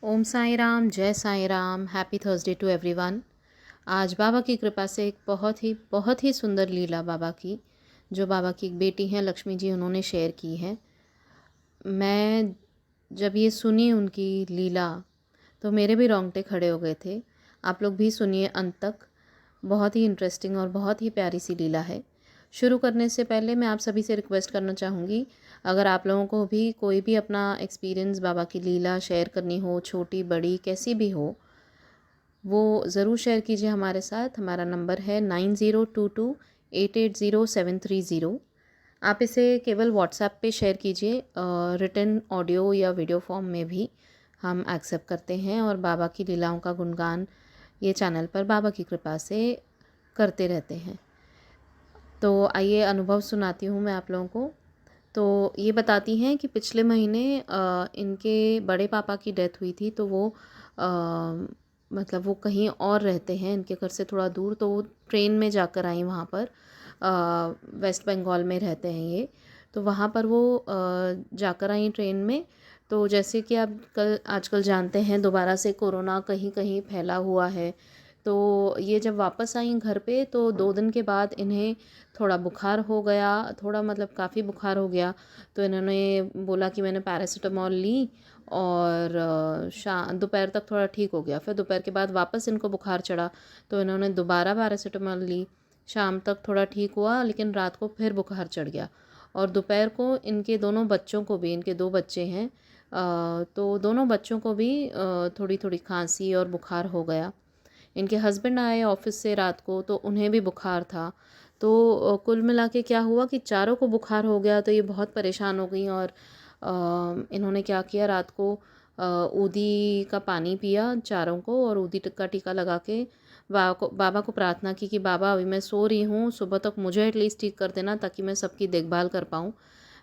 ओम साई राम, जय Sai Ram, happy Thursday to everyone. आज बाबा की कृपा से एक बहुत ही सुंदर लीला बाबा की, जो बाबा की एक बेटी हैं लक्ष्मी जी, उन्होंने शेयर की है। मैं जब ये सुनी उनकी लीला तो मेरे भी रोंगटे खड़े हो गए थे। आप लोग भी सुनिए अंत तक। बहुत ही इंटरेस्टिंग और बहुत ही प्यारी सी लीला है। शुरू करने से पहले मैं आप सभी से रिक्वेस्ट करना चाहूँगी, अगर आप लोगों को भी कोई भी अपना एक्सपीरियंस बाबा की लीला शेयर करनी हो, छोटी बड़ी कैसी भी हो, वो ज़रूर शेयर कीजिए हमारे साथ। हमारा नंबर है 9022880730। आप इसे केवल व्हाट्सएप पे शेयर कीजिए, रिटन ऑडियो या वीडियो फॉर्म में भी हम एक्सेप्ट करते हैं और बाबा की लीलाओं का गुणगान ये चैनल पर बाबा की कृपा से करते रहते हैं। तो आइए अनुभव सुनाती हूँ मैं आप लोगों को। तो ये बताती हैं कि पिछले महीने इनके बड़े पापा की डेथ हुई थी, तो वो मतलब वो कहीं और रहते हैं इनके घर से थोड़ा दूर, तो वो ट्रेन में जाकर आई वहाँ पर। वेस्ट बंगाल में रहते हैं ये, तो वहाँ पर वो जाकर आई ट्रेन में। तो जैसे कि आप आजकल जानते हैं, दोबारा से कोरोना कहीं कहीं फैला हुआ है। तो ये जब वापस आई घर पे तो 2 दिन के बाद इन्हें थोड़ा बुखार हो गया, थोड़ा मतलब काफ़ी बुखार हो गया। तो इन्होंने बोला कि मैंने पैरासिटामॉल ली और दोपहर तक थोड़ा ठीक हो गया। फिर दोपहर के बाद वापस इनको बुखार चढ़ा, तो इन्होंने दोबारा पैरासिटामॉल ली। शाम तक थोड़ा ठीक हुआ, लेकिन रात को फिर बुखार चढ़ गया। और दोपहर को इनके दोनों बच्चों को भी, इनके 2 बच्चे हैं, तो दोनों बच्चों को भी थोड़ी थोड़ी खांसी और बुखार हो गया। इनके हस्बैंड आए ऑफिस से रात को, तो उन्हें भी बुखार था। तो कुल मिला के क्या हुआ कि चारों को बुखार हो गया। तो ये बहुत परेशान हो गई और इन्होंने क्या किया, रात को ऊदी का पानी पिया चारों को, और ऊदी का टीका लगा के बाबा को प्रार्थना की कि बाबा अभी मैं सो रही हूँ, सुबह तक मुझे एटलीस्ट ठीक कर देना ताकि मैं सबकी देखभाल कर पाऊँ।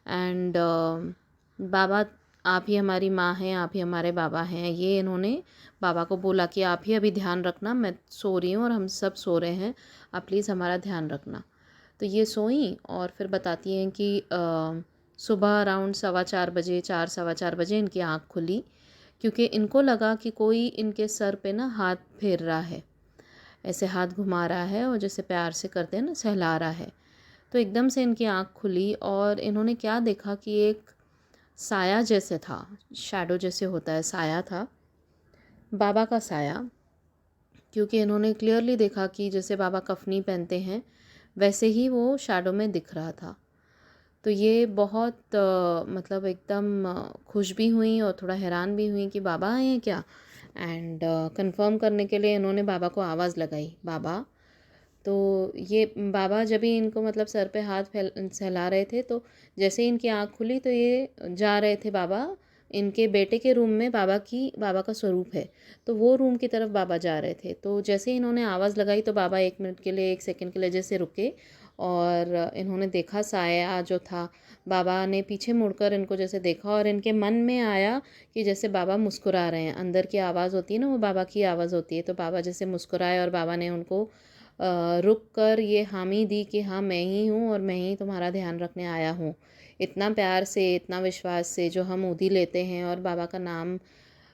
एंड बाबा, आप ही हमारी माँ हैं, आप ही हमारे बाबा हैं। ये इन्होंने बाबा को बोला कि आप ही अभी ध्यान रखना, मैं सो रही हूँ और हम सब सो रहे हैं, आप प्लीज़ हमारा ध्यान रखना। तो ये सोई और फिर बताती हैं कि सुबह अराउंड 4:15 बजे, 4 सवा 4 बजे इनकी आँख खुली, क्योंकि इनको लगा कि कोई इनके सर पे ना हाथ फेर रहा है, ऐसे हाथ घुमा रहा है और जैसे प्यार से करते हैं ना, सहला रहा है। तो एकदम से इनकी आँख खुली और इन्होंने क्या देखा कि एक साया जैसे था, शैडो जैसे होता है, साया था, बाबा का साया। क्योंकि इन्होंने क्लियरली देखा कि जैसे बाबा कफनी पहनते हैं वैसे ही वो शैडो में दिख रहा था। तो ये बहुत मतलब एकदम खुश भी हुई और थोड़ा हैरान भी हुई कि बाबा आए हैं क्या। एंड कंफर्म करने के लिए इन्होंने बाबा को आवाज़ लगाई, बाबा। तो ये बाबा जब ही इनको मतलब सर पे हाथ फैल सहला रहे थे, तो जैसे ही इनकी आँख खुली तो ये जा रहे थे बाबा इनके बेटे के रूम में। बाबा का स्वरूप है, तो वो रूम की तरफ बाबा जा रहे थे। तो जैसे ही इन्होंने आवाज़ लगाई तो बाबा 1 मिनट के लिए, 1 सेकंड के लिए जैसे रुके और इन्होंने देखा साया जो था। बाबा ने पीछे मुड़कर इनको जैसे देखा और इनके मन में आया कि जैसे बाबा मुस्कुरा रहे हैं। अंदर की आवाज़ होती है ना, वो बाबा की आवाज़ होती है। तो बाबा जैसे मुस्कुराए और बाबा ने उनको रुक कर ये हामी दी कि हाँ मैं ही हूँ और मैं ही तुम्हारा ध्यान रखने आया हूँ। इतना प्यार से, इतना विश्वास से जो हम ऊधी लेते हैं और बाबा का नाम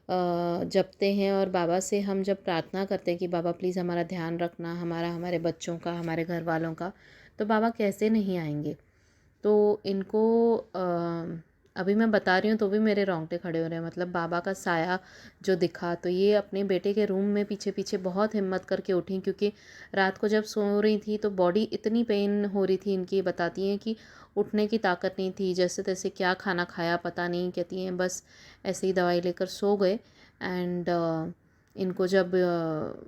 जपते हैं, और बाबा से हम जब प्रार्थना करते हैं कि बाबा प्लीज़ हमारा ध्यान रखना, हमारा, हमारे बच्चों का, हमारे घर वालों का, तो बाबा कैसे नहीं आएंगे। तो इनको अभी मैं बता रही हूँ तो भी मेरे रोंगटे खड़े हो रहे हैं। मतलब बाबा का साया जो दिखा, तो ये अपने बेटे के रूम में पीछे पीछे बहुत हिम्मत करके उठी, क्योंकि रात को जब सो रही थी तो बॉडी इतनी पेन हो रही थी इनकी। बताती हैं कि उठने की ताकत नहीं थी, जैसे तैसे क्या खाना खाया पता नहीं, कहती हैं बस ऐसे ही दवाई लेकर सो गए। एंड इनको जब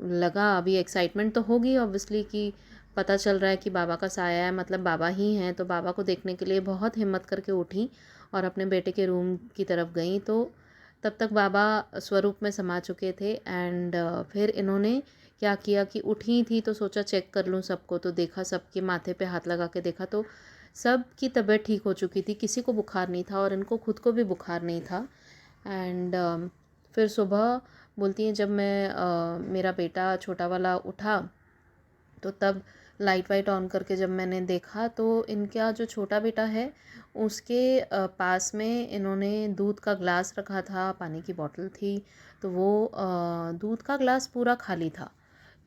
लगा, अभी एक्साइटमेंट तो होगी ऑब्वियसली कि पता चल रहा है कि बाबा का साया है, मतलब बाबा ही हैं, तो बाबा को देखने के लिए बहुत हिम्मत करके उठी और अपने बेटे के रूम की तरफ गई। तो तब तक बाबा स्वरूप में समा चुके थे। एंड फिर इन्होंने क्या किया कि उठी थी तो सोचा चेक कर लूँ सबको, तो देखा सबके माथे पे हाथ लगा के देखा तो सब की तबीयत ठीक हो चुकी थी, किसी को बुखार नहीं था और इनको खुद को भी बुखार नहीं था। एंड फिर सुबह बोलती हैं जब मैं मेरा बेटा छोटा वाला उठा तो तब लाइट वाइट ऑन करके जब मैंने देखा तो इनका जो छोटा बेटा है उसके पास में इन्होंने दूध का ग्लास रखा था, पानी की बोतल थी, तो वो दूध का ग्लास पूरा खाली था।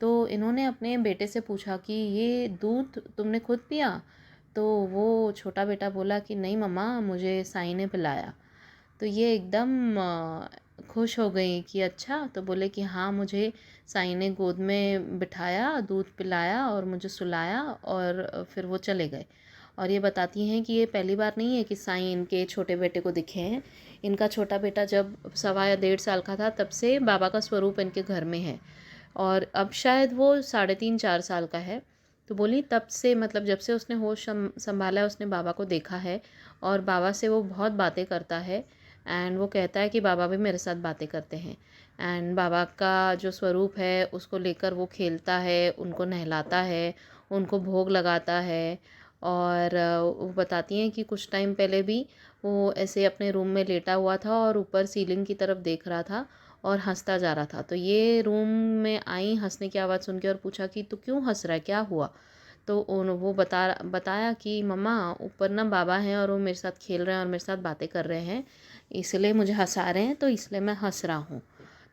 तो इन्होंने अपने बेटे से पूछा कि ये दूध तुमने खुद पिया? तो वो छोटा बेटा बोला कि नहीं मम्मा, मुझे साई ने पिलाया। तो ये एकदम खुश हो गई कि अच्छा, तो बोले कि हाँ, मुझे साई ने गोद में बिठाया, दूध पिलाया और मुझे सुलाया और फिर वो चले गए। और ये बताती हैं कि ये पहली बार नहीं है कि साई इनके छोटे बेटे को दिखे हैं। इनका छोटा बेटा जब 1.25 या 1.5 साल का था तब से बाबा का स्वरूप इनके घर में है और अब शायद वो 3.5-4 साल का है। तो बोली तब से, मतलब जब से उसने होश संभाला है उसने बाबा को देखा है और बाबा से वो बहुत बातें करता है। एंड वो कहता है कि बाबा भी मेरे साथ बातें करते हैं। एंड बाबा का जो स्वरूप है उसको लेकर वो खेलता है, उनको नहलाता है, उनको भोग लगाता है। और वो बताती हैं कि कुछ टाइम पहले भी वो ऐसे अपने रूम में लेटा हुआ था और ऊपर सीलिंग की तरफ देख रहा था और हंसता जा रहा था। तो ये रूम में आई हंसने की आवाज़ सुन के और पूछा कि तू क्यों हंस रहा है, क्या हुआ? तो वो बताया कि मम्मा, ऊपर ना बाबा हैं और वो मेरे साथ खेल रहे हैं और मेरे साथ बातें कर रहे हैं, इसलिए मुझे हंसा रहे हैं, तो इसलिए मैं हंस रहा हूँ।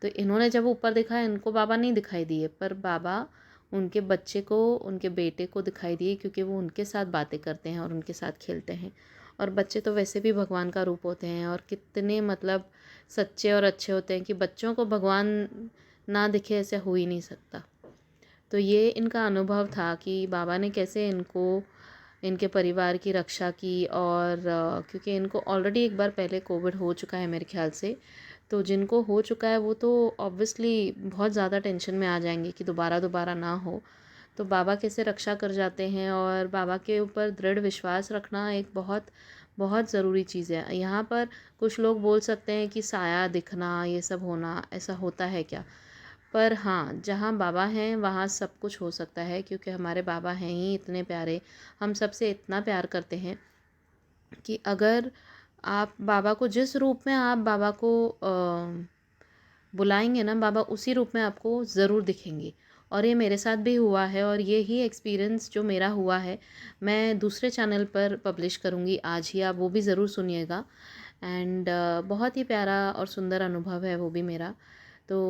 तो इन्होंने जब ऊपर देखा, इनको बाबा नहीं दिखाई दिए, पर बाबा उनके बच्चे को, उनके बेटे को दिखाई दिए, क्योंकि वो उनके साथ बातें करते हैं और उनके साथ खेलते हैं। और बच्चे तो वैसे भी भगवान का रूप होते हैं और कितने मतलब सच्चे और अच्छे होते हैं कि बच्चों को भगवान ना दिखे ऐसे हो ही नहीं सकता। तो ये इनका अनुभव था कि बाबा ने कैसे इनको, इनके परिवार की रक्षा की। और क्योंकि इनको ऑलरेडी एक बार पहले कोविड हो चुका है मेरे ख्याल से, तो जिनको हो चुका है वो तो ऑब्वियसली बहुत ज़्यादा टेंशन में आ जाएंगे कि दोबारा दोबारा ना हो। तो बाबा कैसे रक्षा कर जाते हैं, और बाबा के ऊपर दृढ़ विश्वास रखना एक बहुत बहुत ज़रूरी चीज़ है। यहाँ पर कुछ लोग बोल सकते हैं कि साया दिखना, ये सब होना, ऐसा होता है क्या? पर हाँ, जहाँ बाबा हैं वहाँ सब कुछ हो सकता है, क्योंकि हमारे बाबा हैं ही इतने प्यारे, हम सबसे इतना प्यार करते हैं कि अगर आप बाबा को, जिस रूप में आप बाबा को बुलाएंगे ना, बाबा उसी रूप में आपको ज़रूर दिखेंगे। और ये मेरे साथ भी हुआ है और ये ही एक्सपीरियंस जो मेरा हुआ है मैं दूसरे चैनल पर पब्लिश करूँगी आज ही, आप वो भी ज़रूर सुनिएगा। एंड बहुत ही प्यारा और सुंदर अनुभव है वो भी मेरा। तो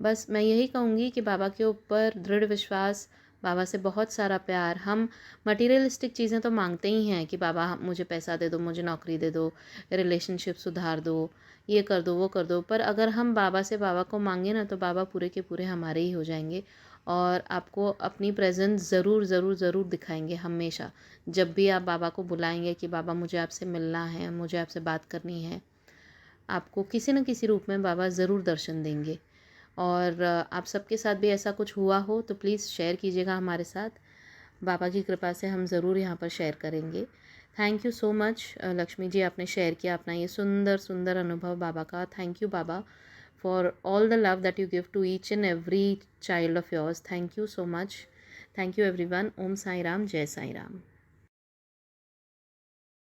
बस मैं यही कहूँगी कि बाबा के ऊपर दृढ़ विश्वास, बाबा से बहुत सारा प्यार। हम मटेरियलिस्टिक चीज़ें तो मांगते ही हैं कि बाबा मुझे पैसा दे दो, मुझे नौकरी दे दो, रिलेशनशिप सुधार दो, ये कर दो, वो कर दो। पर अगर हम बाबा से बाबा को मांगे ना, तो बाबा पूरे के पूरे हमारे ही हो जाएंगे और आपको अपनी प्रेजेंस ज़रूर ज़रूर ज़रूर दिखाएंगे हमेशा। जब भी आप बाबा को बुलाएंगे कि बाबा मुझे आपसे मिलना है, मुझे आपसे बात करनी है, आपको किसी न किसी रूप में बाबा ज़रूर दर्शन देंगे। और आप सबके साथ भी ऐसा कुछ हुआ हो तो प्लीज़ शेयर कीजिएगा हमारे साथ। बाबा की कृपा से हम ज़रूर यहाँ पर शेयर करेंगे। Thank you so much Lakshmi ji, आपने शेयर किया अपना ये सुंदर सुंदर अनुभव बाबा का। Thank you Baba for all the love that you give to each and every child of yours. Thank you so much. Thank you everyone. Om Sai Ram, जय साई राम।